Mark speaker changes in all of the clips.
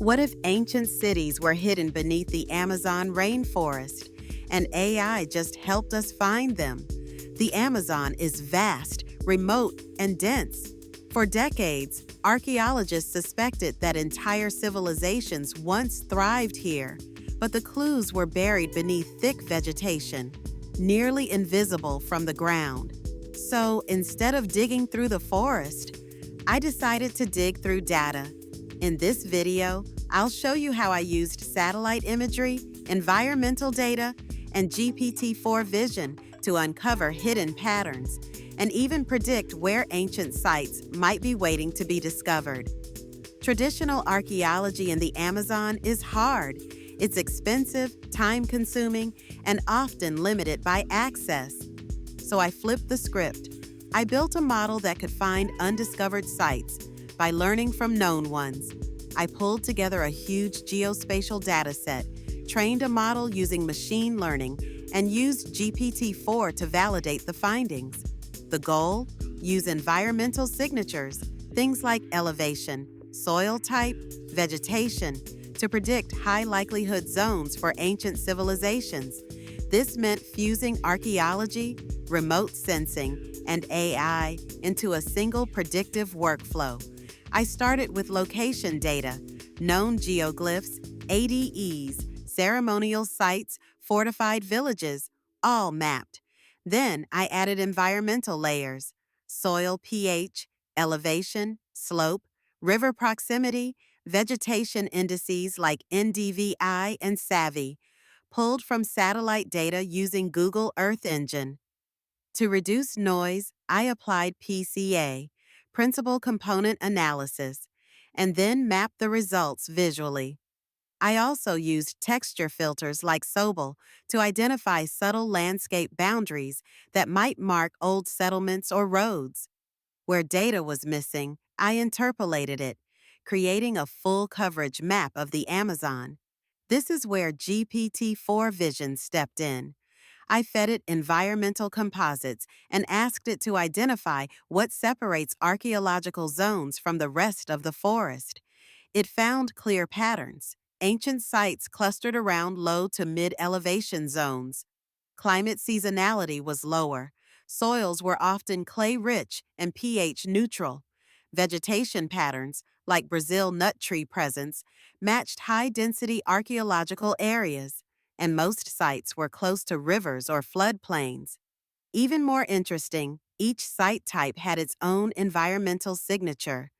Speaker 1: What if ancient cities were hidden beneath the Amazon rainforest and AI just helped us find them? The Amazon is vast, remote, and dense. For decades, archaeologists suspected that entire civilizations once thrived here, but the clues were buried beneath thick vegetation, nearly invisible from the ground. So instead of digging through the forest, I decided to dig through data. In this video, I'll show you how I used satellite imagery, environmental data, and GPT-4 vision to uncover hidden patterns and even predict where ancient sites might be waiting to be discovered. Traditional archaeology in the Amazon is hard. It's expensive, time-consuming, and often limited by access. So I flipped the script. I built a model that could find undiscovered sites by learning from known ones. I pulled together a huge geospatial dataset, trained a model using machine learning, and used GPT-4 to validate the findings. The goal? Use environmental signatures, things like elevation, soil type, vegetation, to predict high-likelihood zones for ancient civilizations. This meant fusing archaeology, remote sensing, and AI into a single predictive workflow. I started with location data, known geoglyphs, ADEs, ceremonial sites, fortified villages, all mapped. Then I added environmental layers, soil pH, elevation, slope, river proximity, vegetation indices like NDVI and SAVI, pulled from satellite data using Google Earth Engine. To reduce noise, I applied PCA, Principal Component Analysis, and then mapped the results visually. I also used texture filters like Sobel to identify subtle landscape boundaries that might mark old settlements or roads. Where data was missing, I interpolated it, creating a full coverage map of the Amazon. This is where GPT-4 Vision stepped in. I fed it environmental composites and asked it to identify what separates archaeological zones from the rest of the forest. It found clear patterns, ancient sites clustered around low to mid-elevation zones. Climate seasonality was lower. Soils were often clay-rich and pH neutral. Vegetation patterns, like Brazil nut tree presence, matched high-density archaeological areas, and most sites were close to rivers or floodplains. Even more interesting, each site type had its own environmental signature.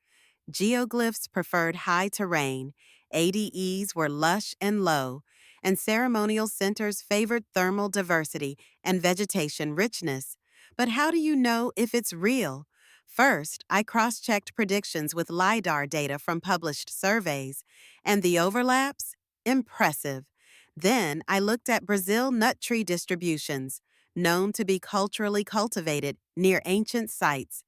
Speaker 1: Geoglyphs preferred high terrain, ADEs were lush and low, and ceremonial centers favored thermal diversity and vegetation richness. But how do you know if it's real? First, I cross-checked predictions with LiDAR data from published surveys, and the overlaps? Impressive. Then I looked at Brazil nut tree distributions, known to be culturally cultivated near ancient sites,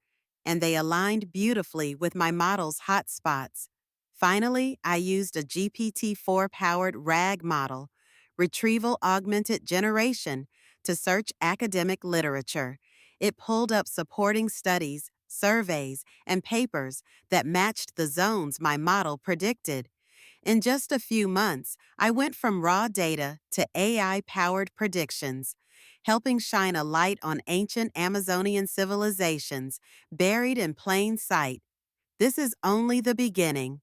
Speaker 1: and they aligned beautifully with my model's hotspots. Finally, I used a GPT-4-powered RAG model, Retrieval-Augmented Generation, to search academic literature. It pulled up supporting studies, surveys, and papers that matched the zones my model predicted. In just a few months, I went from raw data to AI-powered predictions, helping shine a light on ancient Amazonian civilizations buried in plain sight. This is only the beginning.